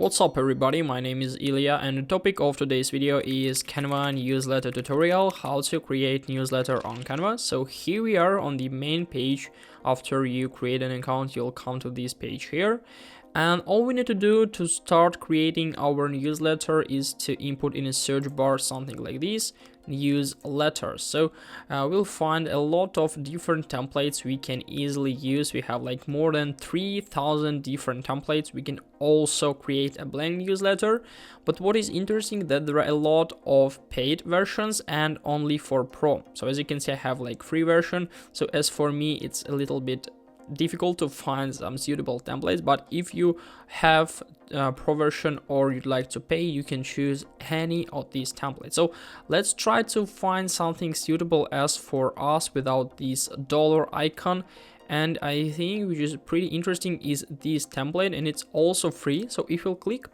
What's up everybody, my name is Ilya and the topic of today's video is Canva newsletter tutorial, how to create newsletter on Canva. So here we are on the main page. After you create an account, you'll come to this page here. And all we need to do to start creating our newsletter is to input in a search bar something like this, newsletters. So we'll find a lot of different templates we can easily use. We have like more than 3,000 different templates. We can also create a blank newsletter. But what is interesting that there are a lot of paid versions and only for pro. So as you can see, I have like free version. So as for me, it's a little bit difficult to find some suitable templates, but if you have pro version or you'd like to pay, you can choose any of these templates. So let's try to find something suitable as for us without this dollar icon. And I think which is pretty interesting is this template, and it's also free. So if you'll click,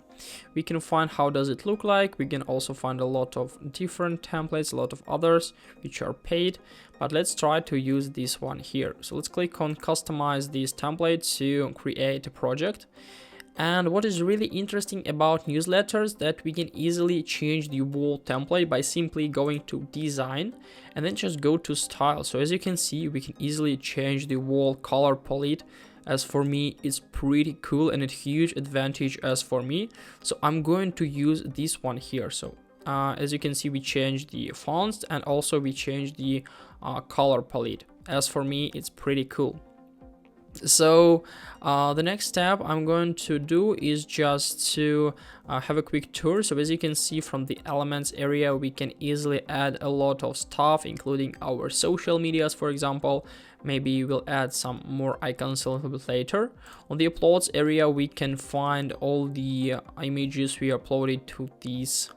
we can find how does it look like. We can also find a lot of different templates, a lot of others which are paid, but let's try to use this one here. So let's click on customize this template to create a project. And what is really interesting about newsletters that we can easily change the wall template by simply going to design and then just go to style. So as you can see, we can easily change the wall color palette. As for me, it's pretty cool and a huge advantage as for me. So I'm going to use this one here. So as you can see, we changed the fonts and also we changed the color palette. As for me, it's pretty cool. So the next step I'm going to do is just to have a quick tour. So as you can see from the elements area, we can easily add a lot of stuff, including our social medias, for example. Maybe we'll add some more icons a little bit later. On the uploads area, we can find all the images we uploaded to this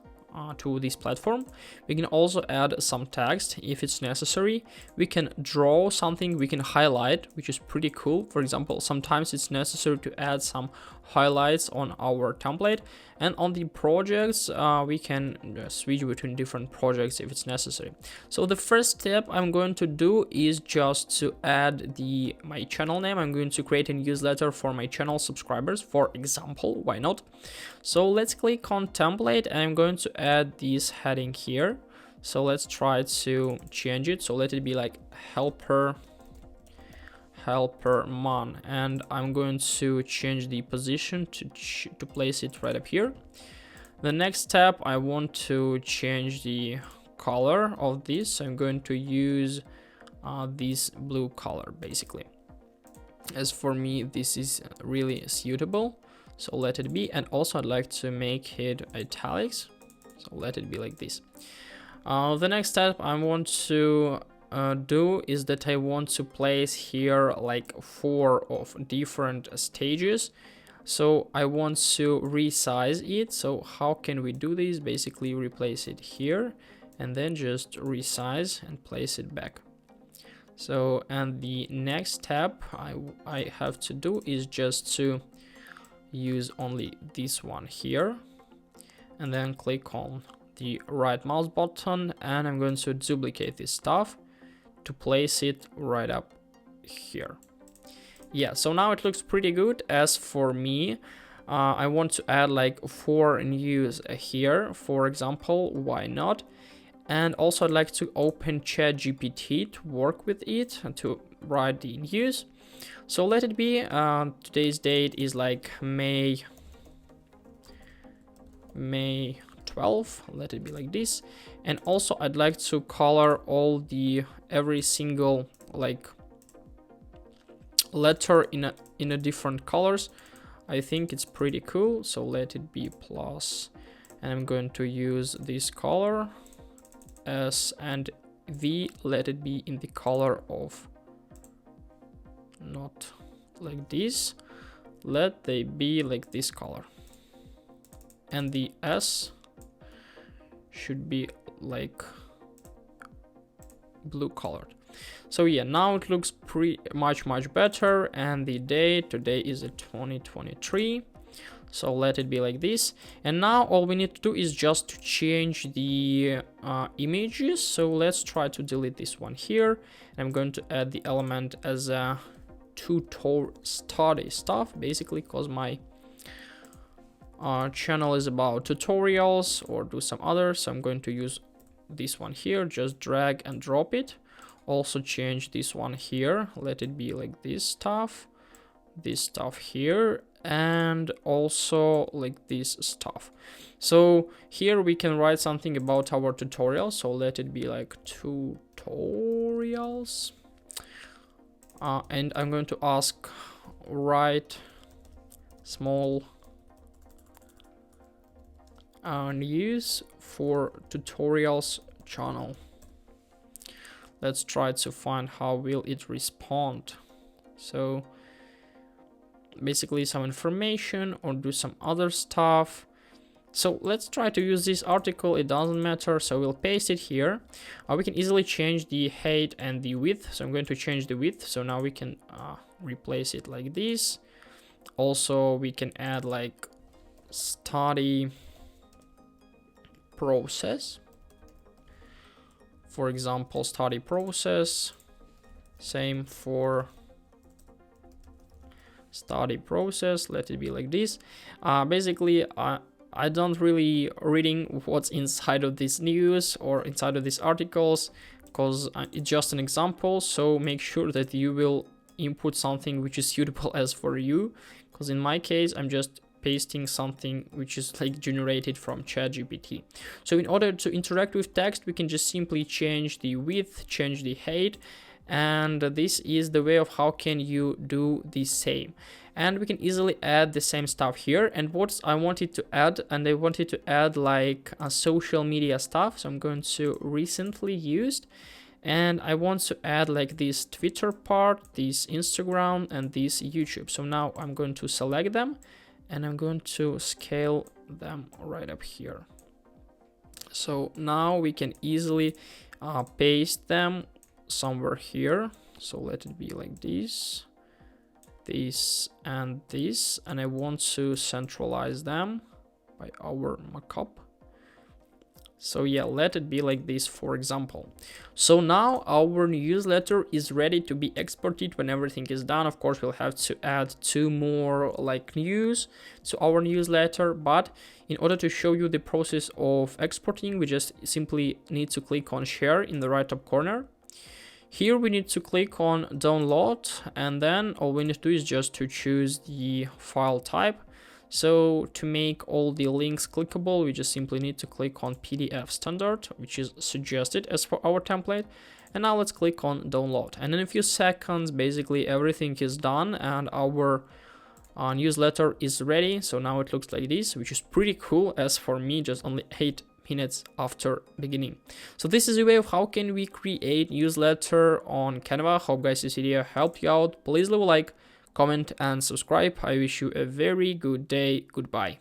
platform. We can also add some text if it's necessary. We can draw something, we can highlight, which is pretty cool. For example, sometimes it's necessary to add some highlights on our template, and on the projects we can switch between different projects if it's necessary. So the first step I'm going to do is just to add my channel name. I'm going to create a newsletter for my channel subscribers, for example. Why not? So let's click on template and I'm going to add this heading here. So let's try to change it. So let it be like helper man, and I'm going to change the position to place it right up here. The next step, I want to change the color of this. I'm going to use this blue color basically. As for me, this is really suitable, so let it be. And also I'd like to make it italics, so let it be like this. The next step I want to do is that I want to place here like 4 of different stages. So I want to resize it. So how can we do this? Basically replace it here and then just resize and place it back. So, and the next step I have to do is just to use only this one here and then click on the right mouse button, and I'm going to duplicate this stuff to place it right up here. Yeah, so now it looks pretty good. As for me, I want to add like 4 news here, for example. Why not? And also I'd like to open ChatGPT to work with it and to write the news. So let it be, today's date is like May 12. Let it be like this. And also I'd like to color every single like letter in a different colors. I think it's pretty cool. So let it be plus, and I'm going to use this color S and V. Let it be in the color of, not like this, let they be like this color, and the S should be like blue colored. So yeah, now it looks pretty much better. And the date, today is 2023, so let it be like this. And now all we need to do is just to change the images. So let's try to delete this one here. I'm going to add the element as a tutor study stuff, basically, because my channel is about tutorials or do some others. So I'm going to use this one here, just drag and drop it. Also change this one here, let it be like this stuff here, and also like this stuff. So here we can write something about our tutorial, so let it be like tutorials, and I'm going to ask write small news for tutorials channel. Let's try to find how will it respond. So basically some information or do some other stuff. So let's try to use this article, it doesn't matter, so we'll paste it here. We can easily change the height and the width, so I'm going to change the width, so now we can replace it like this. Also we can add like study process, for example, study process, same for study process, let it be like this. Basically I don't really reading what's inside of this news or inside of these articles, because it's just an example, so make sure that you will input something which is suitable as for you, because in my case I'm just pasting something which is like generated from ChatGPT. So in order to interact with text, we can just simply change the width, change the height, and this is the way of how can you do the same. And we can easily add the same stuff here. And what I wanted to add, like a social media stuff, so I'm going to recently used, and I want to add like this Twitter part, this Instagram, and this YouTube. So now I'm going to select them and I'm going to scale them right up here. So now we can easily paste them somewhere here. So let it be like this, and this, and I want to centralize them by our markup. So yeah, let it be like this, for example. So now our newsletter is ready to be exported when everything is done. Of course, we'll have to add 2 more like news to our newsletter, but in order to show you the process of exporting, we just simply need to click on share in the right top corner. Here we need to click on download, and then all we need to do is just to choose the file type. So to make all the links clickable, we just simply need to click on PDF standard, which is suggested as for our template. And now let's click on download. And in a few seconds, basically everything is done and our newsletter is ready. So now it looks like this, which is pretty cool as for me, just only 8 minutes after beginning. So this is a way of how can we create newsletter on Canva. Hope guys this video helped you out. Please leave a like, comment and subscribe. I wish you a very good day. Goodbye.